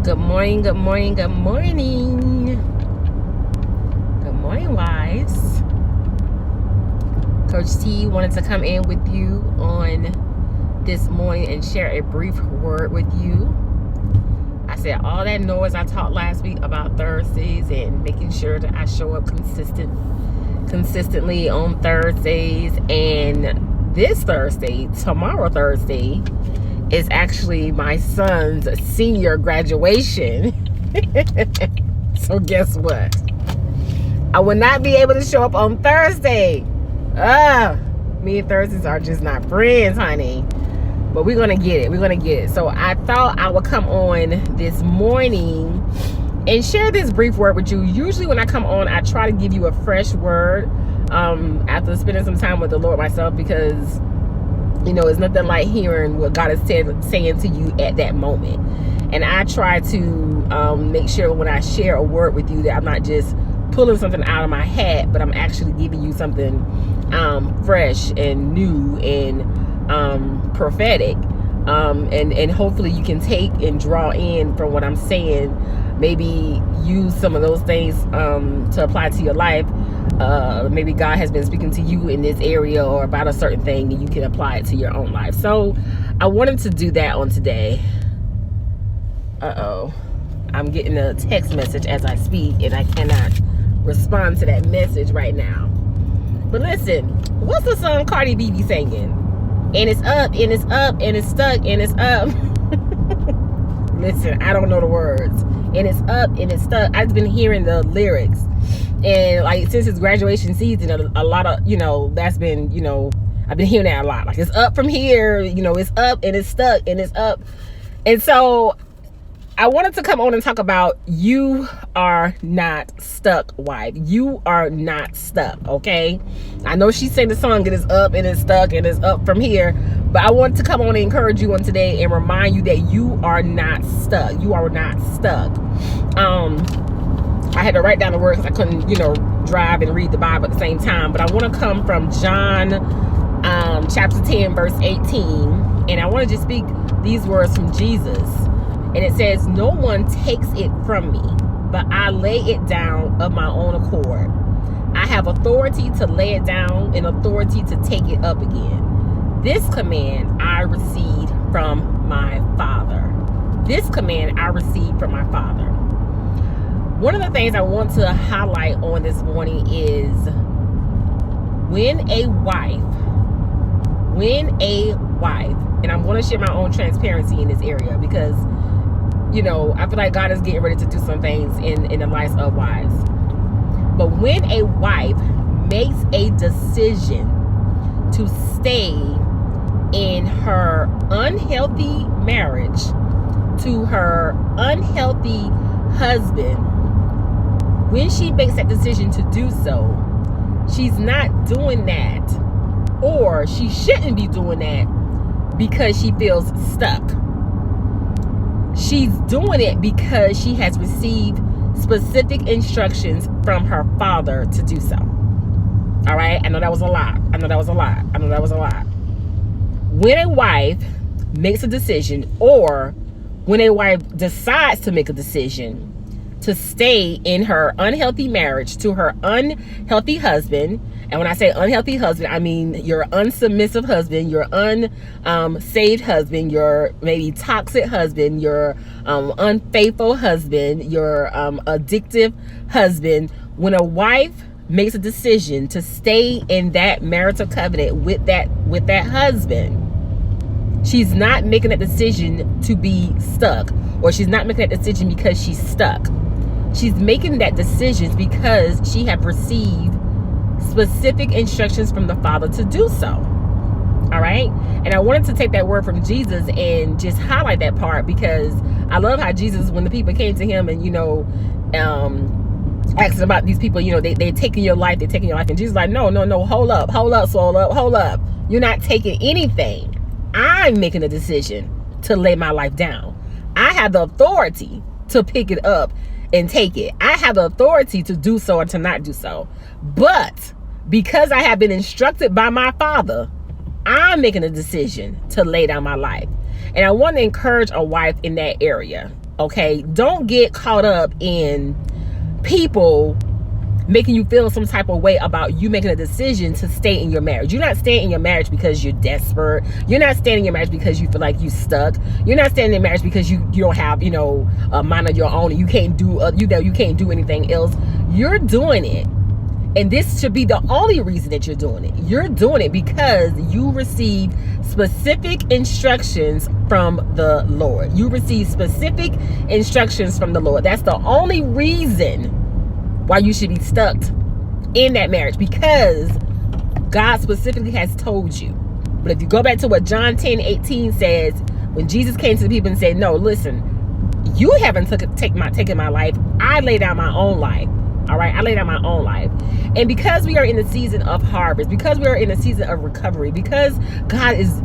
Good morning, good morning, good morning. Good morning, wives. Coach T wanted to come in with you on this morning and share a brief word with you. I said all that noise I talked last week about Thursdays and making sure that I show up consistently on Thursdays. And this Thursday, tomorrow Thursday, is actually my son's senior graduation. So guess what? I will not be able to show up on Thursday. Me and Thursdays are just not friends, honey. But we're gonna get it. We're gonna get it. So I thought I would come on this morning and share this brief word with you. Usually when I come on, I try to give you a fresh word after spending some time with the Lord myself, because it's nothing like hearing what God is saying to you at that moment. And I try to make sure when I share a word with you that I'm not just pulling something out of my hat, but I'm actually giving you something fresh and new and prophetic. And hopefully you can take and draw in from what I'm saying. Maybe use some of those things to apply to your life. Maybe God has been speaking to you in this area or about a certain thing, and you can apply it to your own life. So I wanted to do that on today. I'm getting a text message as I speak, and I cannot respond to that message right now. But listen, what's the song Cardi B be singing? And it's up, and it's up, and it's stuck, and it's up. Listen, I don't know the words. And it's up, and it's stuck. I've been hearing the lyrics. And like since it's graduation season, a lot of, that's been, I've been hearing that a lot. Like it's up from here, it's up and it's stuck and it's up. And so I wanted to come on and talk about you are not stuck, wife. You are not stuck, okay? I know she sang the song, it is up and it's stuck and it's up from here. But I want to come on and encourage you on today and remind you that you are not stuck. You are not stuck. I had to write down the words because I couldn't, drive and read the Bible at the same time. But I want to come from John chapter 10, verse 18. And I want to just speak these words from Jesus. And it says, "No one takes it from me, but I lay it down of my own accord. I have authority to lay it down and authority to take it up again. This command I received from my Father." This command I received from my Father. One of the things I want to highlight on this morning is when a wife, and I'm going to share my own transparency in this area because, I feel like God is getting ready to do some things in the lives of wives. But when a wife makes a decision to stay in her unhealthy marriage to her unhealthy husband, when she makes that decision to do so, she's not doing that, or she shouldn't be doing that because she feels stuck. She's doing it because she has received specific instructions from her Father to do so. All right? I know that was a lot. When a wife makes a decision, or when a wife decides to make a decision to stay in her unhealthy marriage to her unhealthy husband, and when I say unhealthy husband, I mean your unsubmissive husband, your unsaved husband, your maybe toxic husband, your unfaithful husband, your addictive husband. When a wife makes a decision to stay in that marital covenant with that husband, she's not making that decision to be stuck, or she's not making that decision because she's stuck. She's making that decision because she has received specific instructions from the Father to do so. All right? And I wanted to take that word from Jesus and just highlight that part, because I love how Jesus, when the people came to him and, asking about these people, they're taking your life, and Jesus is like, no, hold up. You're not taking anything. I'm making a decision to lay my life down. I have the authority to pick it up and take it. I have the authority to do so or to not do so. But because I have been instructed by my Father, I'm making a decision to lay down my life. And I want to encourage a wife in that area. Okay, don't get caught up in people making you feel some type of way about you making a decision to stay in your marriage. You're not staying in your marriage because you're desperate. You're not staying in your marriage because you feel like you stuck. You're not staying in your marriage because you don't have, you know, a mind of your own and you can't do you can't do anything else. You're doing it, and this should be the only reason that you're doing it. You're doing it because you received specific instructions from the Lord. You received specific instructions from the Lord. That's the only reason why you should be stuck in that marriage, because God specifically has told you. But if you go back to what John 10:18 says, when Jesus came to the people and said, no, listen, you haven't taken my life. I laid down my own life. All right, I laid down my own life. And because we are in the season of harvest, because we are in a season of recovery, because God is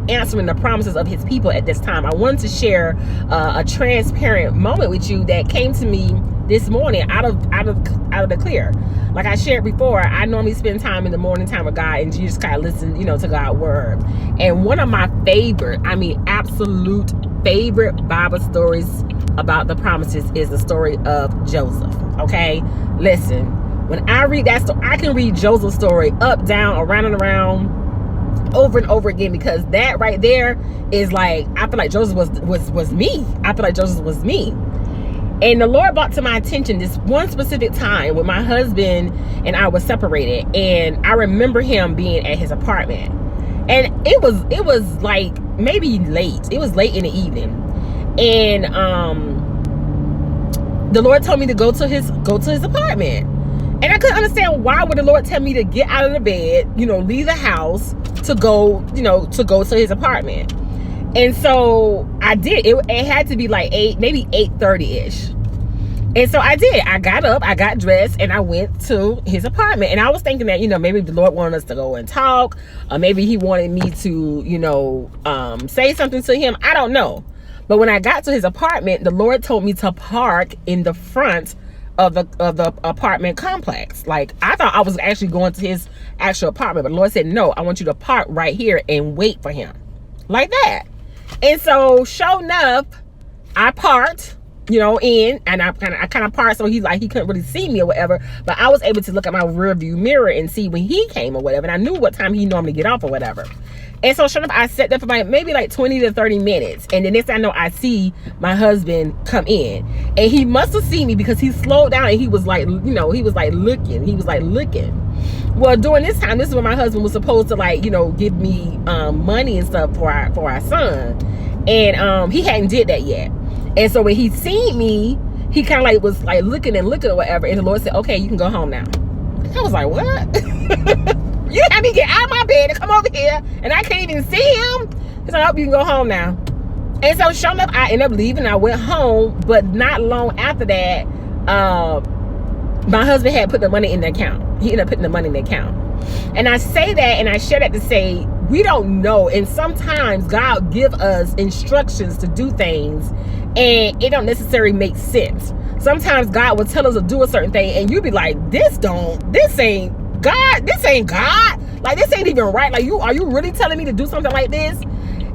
answering the promises of his people at this time, I wanted to share a transparent moment with you that came to me this morning out of the clear. Like I shared before, I normally spend time in the morning time with God and just kind of listen, you know, to God's word. And one of my favorite, I mean, absolute favorite Bible stories about the promises is the story of Joseph. Okay, listen, when I read that story, I can read Joseph's story up, down, around and around, over and over again, because that right there is like, I feel like Joseph was me. I feel like Joseph was me. And the Lord brought to my attention this one specific time when my husband and I were separated, and I remember him being at his apartment, and it was like maybe late. It was late in the evening, and the Lord told me to go to his apartment, and I couldn't understand why would the Lord tell me to get out of the bed, you know, leave the house to go to his apartment. And so I did. It had to be like 8:30-ish. And so I did. I got up, I got dressed, and I went to his apartment. And I was thinking that, you know, maybe the Lord wanted us to go and talk, or maybe he wanted me to, you know, say something to him. I don't know. But when I got to his apartment, the Lord told me to park in the front of the apartment complex. Like, I thought I was actually going to his actual apartment, but the Lord said, no, I want you to park right here and wait for him. Like that. And so, sure enough, I parked, you know, and I kind of parked so he couldn't really see me or whatever, but I was able to look at my rear view mirror and see when he came or whatever, and I knew what time he normally get off or whatever. And so, sure enough, I sat there for maybe like 20 to 30 minutes, and the next thing I know, I see my husband come in, and he must have seen me because he slowed down and he was like, you know, he was like looking. Well, during this time, this is when my husband was supposed to, like, you know, give me money and stuff for our son, and he hadn't did that yet. And so when he seen me, he kind of like was like looking or whatever, and the Lord said, okay, you can go home now. I was like, what? You had me get out of my bed and come over here, and I can't even see him. He's like, I hope you can go home now. And so sure enough, I ended up leaving. I went home, but not long after that, my husband had put the money in the account. He ended up putting the money in the account. And I say that, and I share that to say, we don't know. And sometimes God give us instructions to do things, and it don't necessarily make sense. Sometimes God will tell us to do a certain thing, and you'll be like, this ain't God. This ain't God. Like, this ain't even right. Like, are you really telling me to do something like this?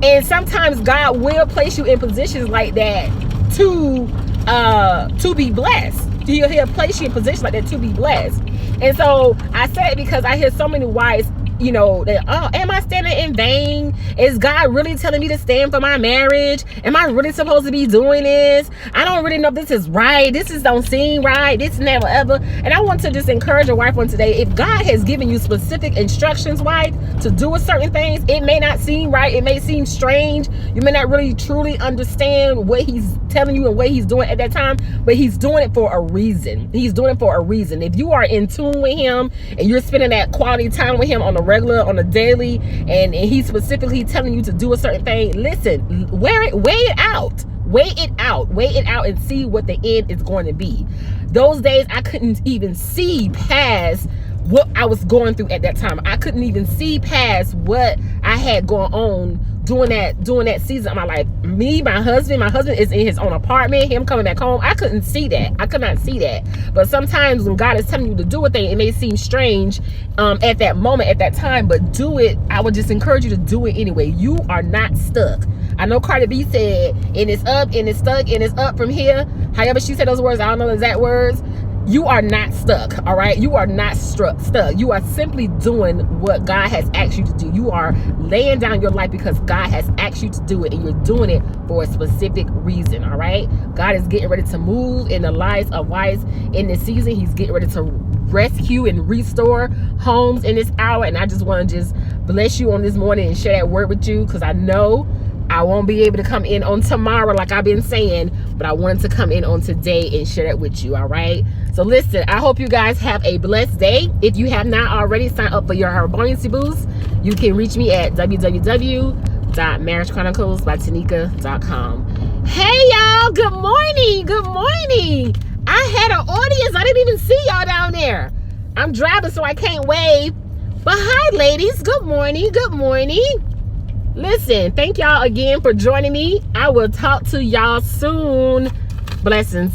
And sometimes God will place you in positions like that to be blessed. He'll place you in positions like that to be blessed. And so I say it because I hear so many wives, you know, that, oh, am I standing in vain? Is God really telling me to stand for my marriage? Am I really supposed to be doing this? I don't really know if this is right. This just don't seem right. This and that, whatever. And I want to just encourage a wife on today. If God has given you specific instructions, wife, to do a certain things, it may not seem right. It may seem strange. You may not really truly understand what he's telling you and what he's doing at that time, but he's doing it for a reason. He's doing it for a reason. If you are in tune with him and you're spending that quality time with him on a regular, on a daily, and he's specifically telling you to do a certain thing, listen, weigh it out and see what the end is going to be. Those days I couldn't even see past what I was going through at that time. I couldn't even see past what I had going on during that season of my life. My husband is in his own apartment, him coming back home. I couldn't see that. I could not see that. But sometimes when God is telling you to do a thing, it may seem strange at that moment, at that time, but do it. I would just encourage you to do it anyway. You are not stuck. I know Cardi B said, and it's up, and it's stuck, and it's up from here. However she said those words, I don't know the exact words. You are not stuck, all right? You are not stuck. You are simply doing what God has asked you to do. You are laying down your life because God has asked you to do it, and you're doing it for a specific reason, all right? God is getting ready to move in the lives of wives in this season. He's getting ready to rescue and restore homes in this hour, and I just want to just bless you on this morning and share that word with you, because I know I won't be able to come in on tomorrow like I've been saying, but I wanted to come in on today and share that with you, all right? So listen, I hope you guys have a blessed day. If you have not already signed up for your Herbuoyancy Boost, you can reach me at www.marriagechroniclesbytanika.com. Hey y'all, good morning, good morning. I had an audience, I didn't even see y'all down there. I'm driving so I can't wave, but hi ladies, good morning, good morning. Listen, thank y'all again for joining me. I will talk to y'all soon. Blessings.